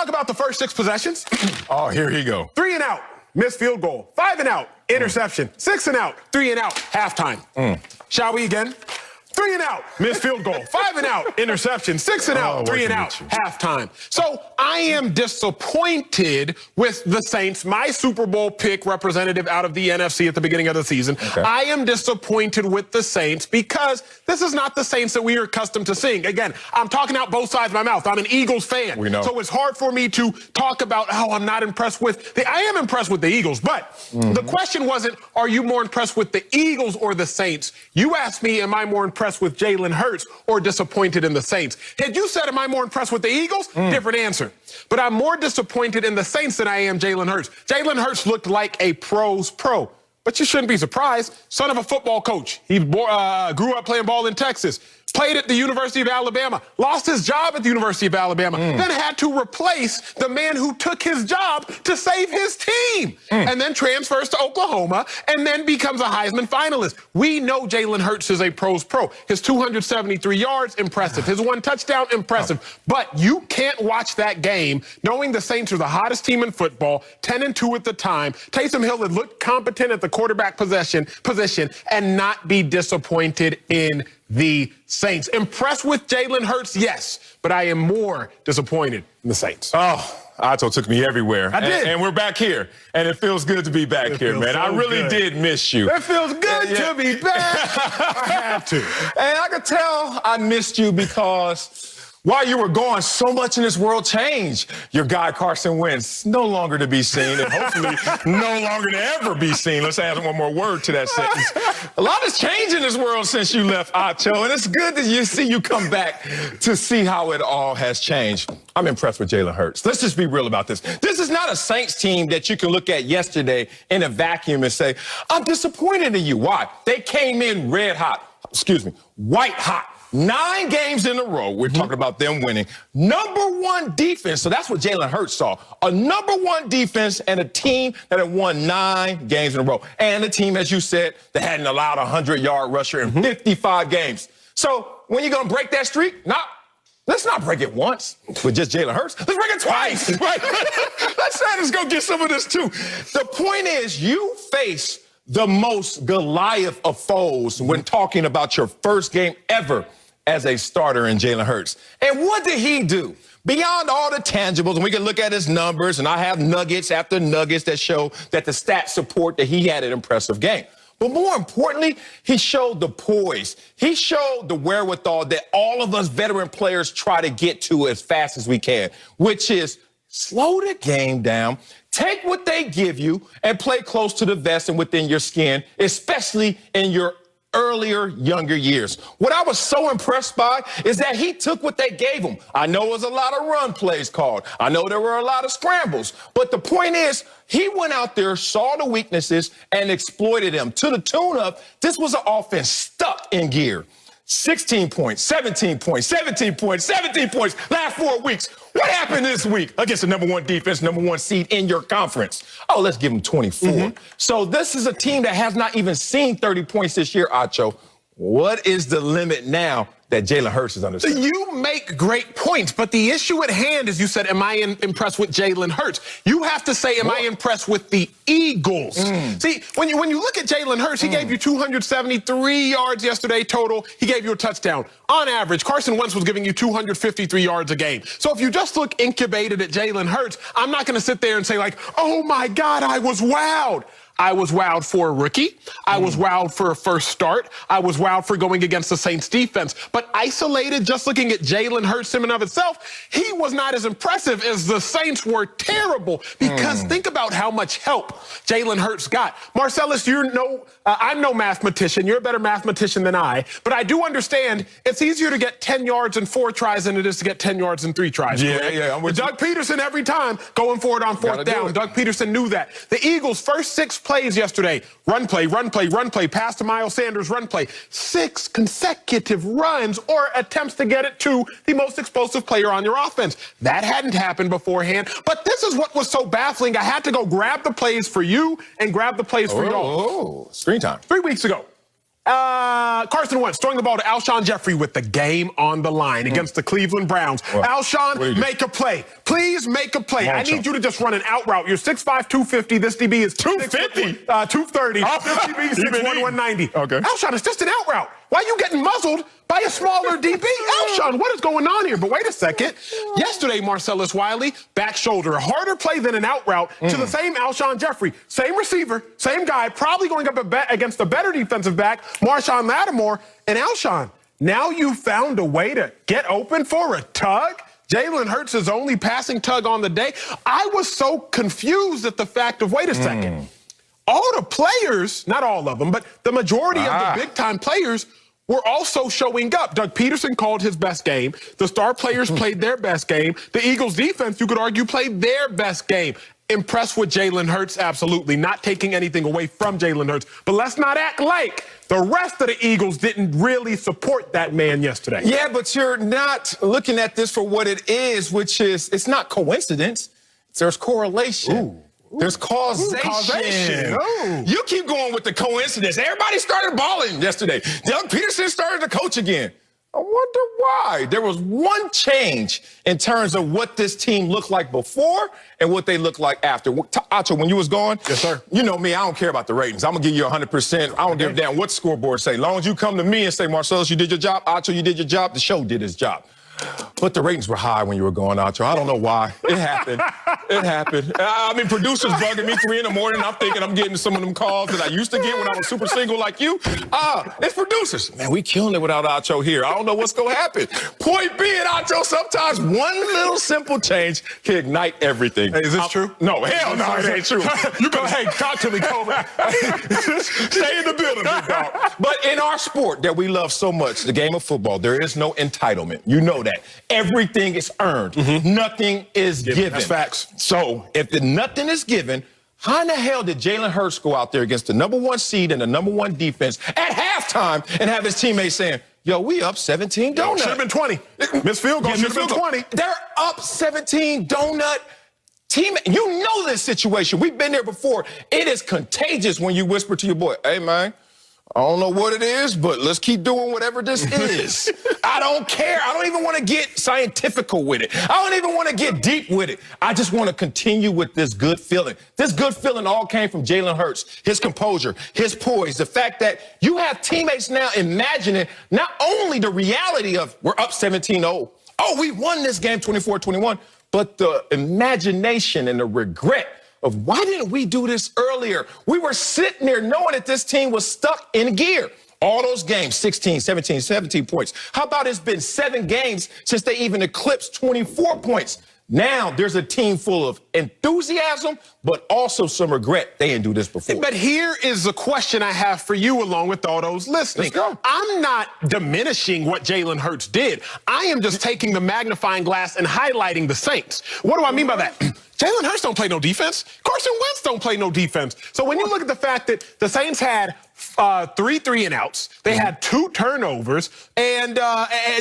Talk about the first 6 possessions. Oh, here he go. 3 and out, missed field goal. 5 and out, interception. 6 and out, 3 and out, halftime. Shall we again? 3 and out, missed field goal. 5 and out, interception. 6 and out, 3 and out, halftime. So I am disappointed with the Saints, my Super Bowl pick representative out of the NFC at the beginning of the season. I am disappointed with the Saints because this is not the Saints that we are accustomed to seeing. Again, I'm talking out both sides of my mouth. I'm an Eagles fan. We know. So it's hard for me to talk about, oh, I'm not impressed with I am impressed with the Eagles, but the question wasn't, are you more impressed with the Eagles or the Saints? You asked me, am I more impressed with Jalen Hurts or disappointed in the Saints? Had you said, am I more impressed with the Eagles? Different answer. But I'm more disappointed in the Saints than I am Jalen Hurts. Jalen Hurts looked like a pro's pro. But you shouldn't be surprised. Son of a football coach. He grew up playing ball in Texas. Played at the University of Alabama, lost his job at the University of Alabama, then had to replace the man who took his job to save his team, and then transfers to Oklahoma, and then becomes a Heisman finalist. We know Jalen Hurts is a pro's pro. His 273 yards, impressive. His 1 touchdown, impressive. But you can't watch that game knowing the Saints are the hottest team in football, 10-2 at the time. Taysom Hill had looked competent at the quarterback position, and not be disappointed in the Saints. Impressed with Jalen Hurts, yes, but I am more disappointed in the Saints. Oh, Acho took me everywhere. I did. And we're back here, and it feels good to be back here, man. So I really did miss you. It feels good to be back. I had to. And I could tell I missed you because while you were gone, so much in this world changed. Your guy, Carson Wentz, no longer to be seen, and hopefully no longer to ever be seen. Let's add one more word to that sentence. A lot has changed in this world since you left, Acho, and it's good that you come back to see how it all has changed. I'm impressed with Jalen Hurts. Let's just be real about this. This is not a Saints team that you can look at yesterday in a vacuum and say, I'm disappointed in you. Why? They came in white hot. 9 games in a row, we're talking about them winning. #1 defense, so that's what Jalen Hurts saw. A #1 defense and a team that had won 9 games in a row. And a team, as you said, that hadn't allowed a 100-yard rusher in 55 games. So when you're going to break that streak, let's not break it once with just Jalen Hurts. Let's break it twice, right? Let's go get some of this, too. The point is, you face the most Goliath of foes when talking about your first game ever as a starter in Jalen Hurts. And what did he do? Beyond all the tangibles, and we can look at his numbers, and I have nuggets after nuggets that show that the stats support that he had an impressive game. But more importantly, he showed the poise. He showed the wherewithal that all of us veteran players try to get to as fast as we can, which is slow the game down, take what they give you, and play close to the vest and within your skin, especially in your younger years. What I was so impressed by is that he took what they gave him. I know it was a lot of run plays called. I know there were a lot of scrambles. But the point is, he went out there, saw the weaknesses, and exploited them to the tune of this was an offense stuck in gear. 16 points, 17 points, 17 points, 17 points, last 4 weeks. What happened this week against the #1 defense, #1 seed in your conference? Oh, let's give them 24. So this is a team that has not even seen 30 points this year, Acho. What is the limit now that Jalen Hurts is understanding? You make great points, but the issue at hand is you said, am I impressed with Jalen Hurts? You have to say, am I impressed with the Eagles? See, when you look at Jalen Hurts, he gave you 273 yards yesterday total. He gave you a touchdown. On average, Carson Wentz was giving you 253 yards a game. So if you just look incubated at Jalen Hurts, I'm not going to sit there and say like, oh my God, I was wowed. I was wowed for a rookie. I was wowed for a first start. I was wowed for going against the Saints defense. But isolated, just looking at Jalen Hurts in and of itself, he was not as impressive as the Saints were terrible. Because think about how much help Jalen Hurts got. Marcellus, I'm no mathematician. You're a better mathematician than I. But I do understand it's easier to get 10 yards in 4 tries than it is to get 10 yards in 3 tries. Yeah, I'm with Doug Peterson every time going for it on 4th down. Doug Peterson knew that. The Eagles' first 6 plays yesterday, run play, pass to Miles Sanders, run play. 6 consecutive runs or attempts to get it to the most explosive player on your offense. That hadn't happened beforehand, but this is what was so baffling. I had to go grab the plays for you and grab the plays for y'all. Screen time. 3 weeks ago, Carson Wentz throwing the ball to Alshon Jeffrey with the game on the line against the Cleveland Browns. Well, Alshon, make a play. Please make a play. I need you to just run an out route. You're 6'5", 250. This DB is 250? 230. Oh, this DB is 6'1", 190. Okay. Alshon, it's just an out route. Why are you getting muzzled by a smaller DB? Alshon, what is going on here? But wait a second. Yesterday, Marcellus Wiley, back shoulder, a harder play than an out route to the same Alshon Jeffrey. Same receiver, same guy, probably going up against a better defensive back, Marshawn Lattimore. And Alshon, now you found a way to get open for a tug? Jalen Hurts' is only passing tug on the day. I was so confused at the fact of, wait a second. All the players, not all of them, but the majority of the big-time players were also showing up. Doug Peterson called his best game. The star players played their best game. The Eagles' defense, you could argue, played their best game. Impressed with Jalen Hurts? Absolutely. Not taking anything away from Jalen Hurts. But let's not act like the rest of the Eagles didn't really support that man yesterday. Yeah, but you're not looking at this for what it is, which is, it's not coincidence. There's correlation. There's causation. You keep going with the coincidence. Everybody started balling yesterday. Doug Peterson started to coach again. I wonder why. There was one change in terms of what this team looked like before and what they look like after. Acho, when you was gone, yes, sir. You know me, I don't care about the ratings. I'm going to give you 100%. I don't give a damn what the scoreboard say. As long as you come to me and say, Marcellus, you did your job. Acho, you did your job. The show did its job. But the ratings were high when you were going, Acho. I don't know why. It happened. It happened. I mean, producers bugging me 3 in the morning. I'm thinking I'm getting some of them calls that I used to get when I was super single like you. It's producers. Man, we killing it without Acho here. I don't know what's going to happen. Point being, Acho, sometimes one little simple change can ignite everything. Hey, is this true? No, hell no, it ain't true. You go, hey, talk to me, Coleman. Stay in the building, big dog. But in our sport that we love so much, the game of football, there is no entitlement. You know that. Everything is earned. Nothing is given. That's facts. So if nothing is given, how in the hell did Jalen Hurts go out there against the #1 seed and the #1 defense at halftime and have his teammates saying, yo, we up 17 donut? Should have been 20. Missed field goal, should have been 20. They're up 17 donut. Team, you know this situation. We've been there before. It is contagious when you whisper to your boy, hey, man, I don't know what it is, but let's keep doing whatever this is. I don't care. I don't even want to get scientifical with it. I don't even want to get deep with it. I just want to continue with this good feeling. This good feeling all came from Jalen Hurts, his composure, his poise, the fact that you have teammates now imagining not only the reality of we're up 17-0, oh, we won this game 24-21, but the imagination and the regret of why didn't we do this earlier? We were sitting there knowing that this team was stuck in gear. All those games, 16, 17, 17 points. How about it's been 7 games since they even eclipsed 24 points? Now there's a team full of enthusiasm, but also some regret. They didn't do this before. But here is a question I have for you along with all those listening. Let's go. I'm not diminishing what Jalen Hurts did. I am just taking the magnifying glass and highlighting the Saints. What do I mean by that? Jalen Hurts don't play no defense. Carson Wentz don't play no defense. So when you look at the fact that the Saints had 3 3-and-outs, they had 2 turnovers, and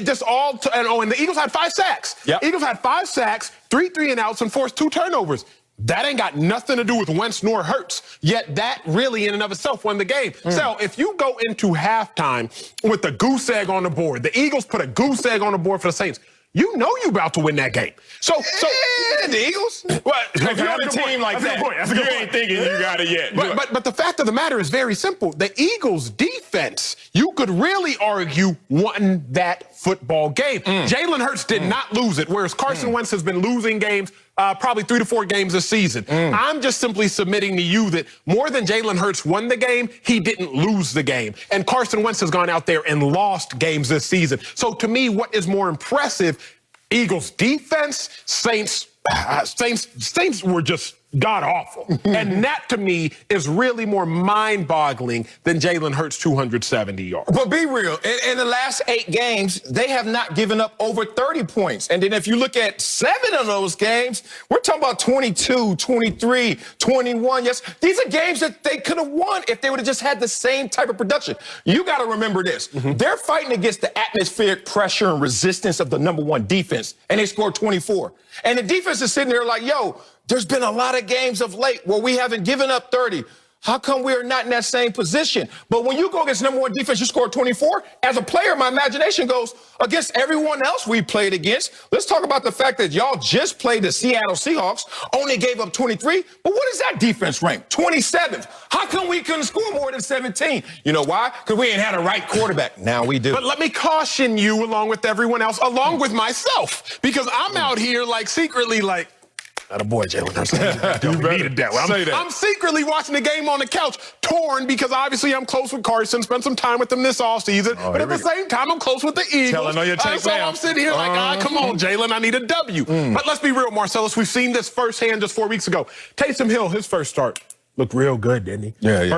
just all. And the Eagles had 5 sacks. Yep. Eagles had 5 sacks, 3 3-and-outs, and forced 2 turnovers. That ain't got nothing to do with Wentz nor Hurts. Yet that really in and of itself won the game. So if you go into halftime with the goose egg on the board, the Eagles put a goose egg on the board for the Saints, you know you about to win that game. So the Eagles? Well, if you're on a team like that, you ain't thinking you got it yet. But the fact of the matter is very simple. The Eagles' defense, you could really argue, won that football game. Jalen Hurts did not lose it, whereas Carson Wentz has been losing games probably 3 to 4 games this season. I'm just simply submitting to you that more than Jalen Hurts won the game, he didn't lose the game. And Carson Wentz has gone out there and lost games this season. So to me, what is more impressive, Eagles defense, Saints were just god-awful. And that, to me, is really more mind-boggling than Jalen Hurts' 270 yards. But be real. In the last 8 games, they have not given up over 30 points. And then if you look at 7 of those games, we're talking about 22, 23, 21. Yes, these are games that they could have won if they would have just had the same type of production. You got to remember this. They're fighting against the atmospheric pressure and resistance of the #1 defense, and they scored 24. And the defense is sitting there like, yo, there's been a lot of games of late where we haven't given up 30. How come we are not in that same position? But when you go against number one defense, you score 24. As a player, my imagination goes against everyone else we played against. Let's talk about the fact that y'all just played the Seattle Seahawks, only gave up 23. But what is that defense rank? 27th. How come we couldn't score more than 17? You know why? Because we ain't had a right quarterback. Now we do. But let me caution you, along with everyone else, along with myself, because I'm out here like secretly like, that a boy, Jalen Hurts. You needed that one. I'm secretly watching the game on the couch, torn, because obviously I'm close with Carson, spent some time with him this offseason. But at the same time, I'm close with the Eagles. Telling on your tape so I'm sitting here like, come on, Jalen, I need a W. But let's be real, Marcellus. We've seen this firsthand just 4 weeks ago. Taysom Hill, his first start, looked real good, didn't he? Yeah.